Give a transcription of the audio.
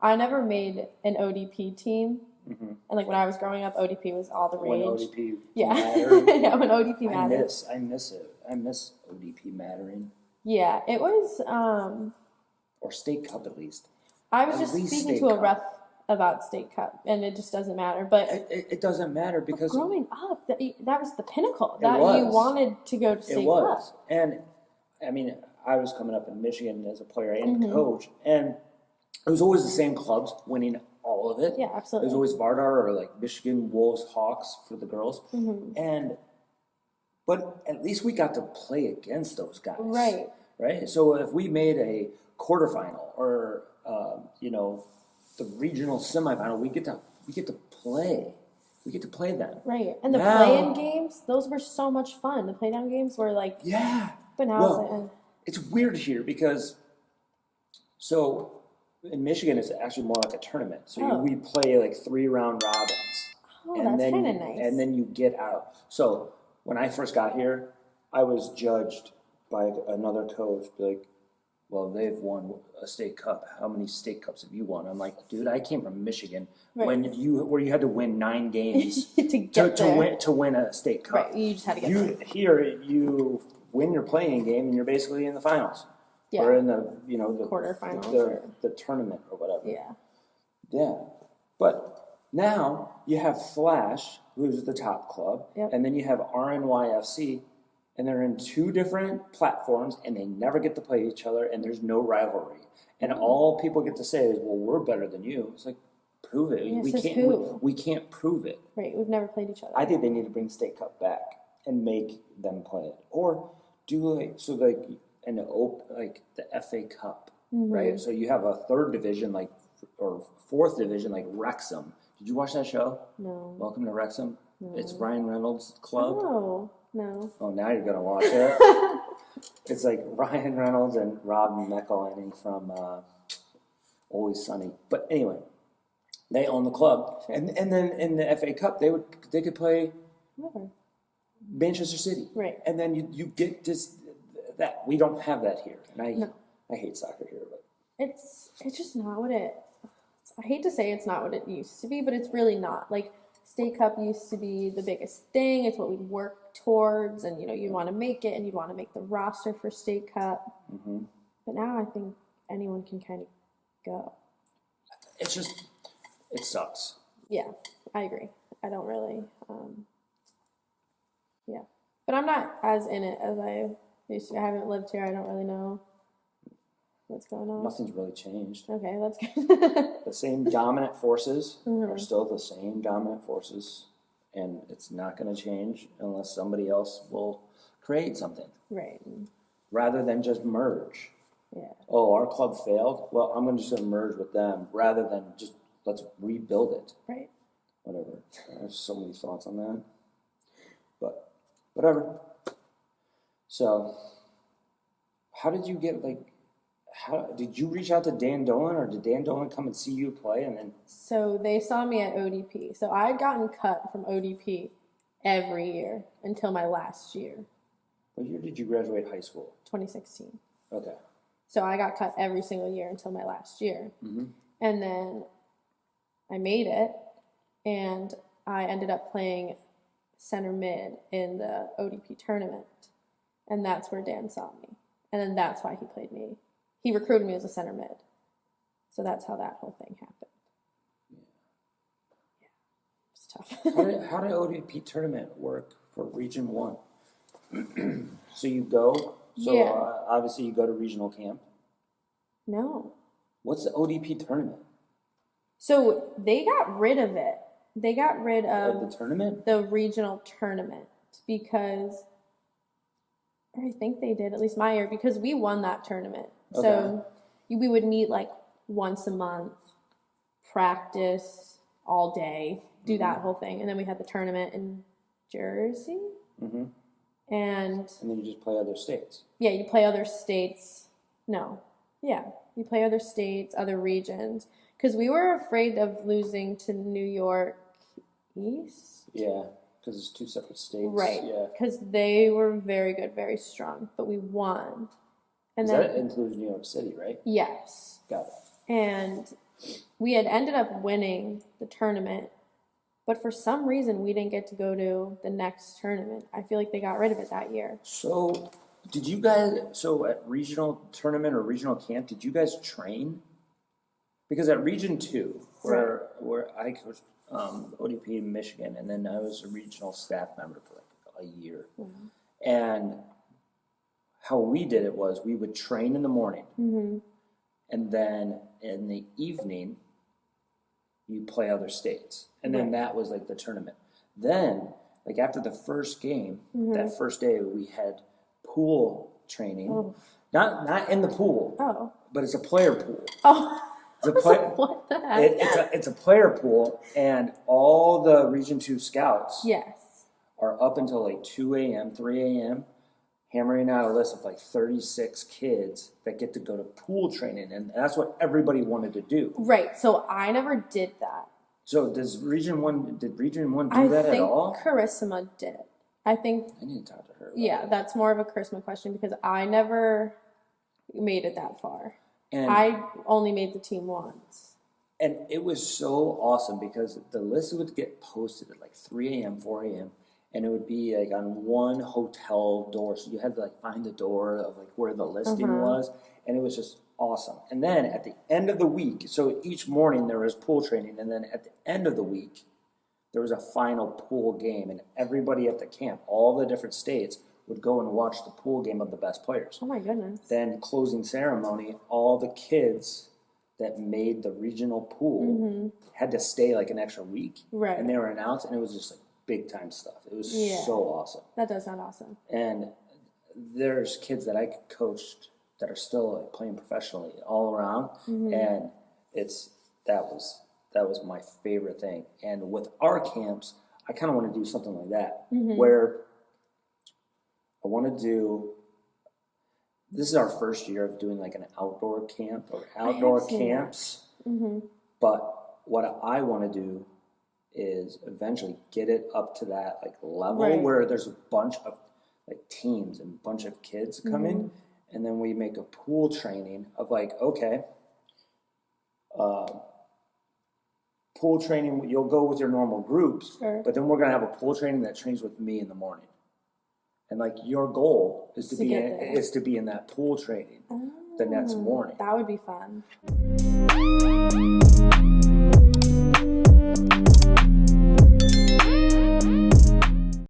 I never made an ODP team. Mm-hmm. And like when I was growing up, ODP was all the rage. When ODP yeah. mattered. Yeah, when ODP mattered. I miss it. I miss ODP mattering. Yeah, it was Or State Cup at least. I was At just least speaking State to a Cup. ref about State Cup, and it just doesn't matter. But It doesn't matter because growing up, that was the pinnacle. It That was. you wanted to go to it State was. Cup. And I mean, I was coming up in Michigan as a player and Mm-hmm. coach, and it was always the same clubs winning all of it. Yeah, It absolutely. was always Vardar or like Michigan Wolves Hawks for the girls. Mm-hmm. But at least we got to play against those guys. Right. Right. So if we made a quarterfinal or the regional semifinal, we get to play. We get to play them. Right. And the Now- play-in games, those were so much fun. The play-down games were like, Yeah. but now Well, it's weird here because so in Michigan it's actually more like a tournament. So Oh. we play like 3 round robins. that's then kind of nice. And then you get out. So when I first got here, I was judged by another coach, be like, well, they've won a state cup. How many state cups have you won? I'm like, dude, I came from Michigan Right. where you had to win 9 games to get there. to win a state cup. Right, you just had to get there. Here you win your playing game and you're basically in the finals. Yeah. Or in the Quarterfinals the tournament or whatever. Yeah. Yeah. But now you have Flash, who's the top club, Yep. and then you have RNYFC, and they're in 2 different platforms, and they never get to play each other, and there's no rivalry. And all people get to say is, "Well, we're better than you." It's like, prove it. Yeah, we says can't. who? We can't prove it. Right, we've never played each other. I think they need to bring State Cup back and make them play it, or do like the FA Cup, Mm-hmm. right? So you have a 3rd division or 4th division like Wrexham. Did you watch that show? No. Welcome to Wrexham. No. It's Ryan Reynolds' club. Oh, no. Oh, now you're gonna watch it. It's like Ryan Reynolds and Rob McElhenney from Always Sunny. But anyway, they own the club, Sure. and then in the FA Cup they could play Never. Manchester City, Right. and then you get this that we don't have that here, and No. I hate soccer here, but It's just not what I hate to say it's not what it used to be, but it's really not. Like, State Cup used to be the biggest thing. It's what we'd work towards, and you'd want to make it, and you'd want to make the roster for State Cup. mm-hmm. But now I think anyone can kind of go. It's just it sucks. Yeah, I agree. I don't really, yeah. But I'm not as in it as I used to. I haven't lived here. I don't really know what's going on. Nothing's really changed. Okay, that's good. The same dominant forces Mhm. are still the same dominant forces, and it's not going to change unless somebody else will create something Right. rather than just merge. Yeah. Oh, our club failed. Well, I'm just going to merge with them rather than just let's rebuild it. Right. Whatever. I have so many thoughts on that, but whatever. So, how did you get How did you reach out to Dan Dolan, or did Dan Dolan come and see you play and then? So they saw me at ODP. So I had gotten cut from ODP every year until my last year, What year did you graduate high school? 2016. Okay. So I got cut every single year until my last year. Mm-hmm. And then I made it, and I ended up playing center mid in the ODP tournament. And that's where Dan saw me. And then that's why he played me. He recruited me as a center mid. So that's how that whole thing happened. Yeah. It's tough. How did ODP tournament work for Region 1? So you go, Yeah. Obviously you go to regional camp. No. What's the ODP tournament? So they got rid of it. They got rid of The tournament? the regional tournament because, or I think they did, at least my year, because we won that tournament. Okay. So we would meet like once a month, practice all day, do that whole thing. And then we had the tournament in Jersey. Mm-hmm. And And then you just play other states. yeah, you play other states. No. Yeah, you play other states, other regions. Because we were afraid of losing to New York East. Yeah, because it's 2 separate states. Right. Yeah. Because they were very good, very strong. But we won. And That then, includes New York City, right? yes. Got it. And we had ended up winning the tournament, but for some reason we didn't get to go to the next tournament. I feel like they got rid of it that year. So, did you guys, so at regional tournament or regional camp, did you guys train? Because at Region 2, where I coached ODP in Michigan, and then I was a regional staff member for like a year. Mm-hmm. And how we did it was we would train in the morning, Mm-hmm. and then in the evening, you play other states. And then that was like the tournament. Then, like after the first game, Mm-hmm. that first day, we had pool training. Oh. Not in the pool, Oh. but it's a player pool. Oh. It's a play, What the heck? it's a player pool, and all the Region 2 scouts Yes. are up until like 2 a.m., 3 a.m., hammering out a list of like 36 kids that get to go to pool training, and that's what everybody wanted to do. Right. So I never did that. So did Region 1 do that at all? I think Carissima did. I think, I need to talk to her about yeah, it. that's more of a Carissima question because I never made it that far. And I only made the team once. And it was so awesome because the list would get posted at like 3 a.m., 4 a.m., and it would be like on one hotel door. So you had to like find the door of like where the listing was, and it was just awesome. And then at the end of the week, so each morning there was pool training, and then at the end of the week, there was a final pool game, and everybody at the camp, all the different states, would go and watch the pool game of the best players. Oh my goodness. Then closing ceremony, all the kids that made the regional pool had to stay like an extra week. Right. And they were announced, and it was just like big time stuff. It was so awesome. That does sound awesome. And there's kids that I coached that are still like playing professionally all around, and that was my favorite thing. And with our camps, I kind of want to do something like that, where I want to do. This is our first year of doing like an outdoor camp or outdoor camps. But what I want to do is eventually get it up to that like level where there's a bunch of like teams and a bunch of kids come in, and then we make a pool training of like, okay, pool training, you'll go with your normal groups, but then we're going to have a pool training that trains with me in the morning. And like your goal is to be in that pool training the next morning. That would be fun.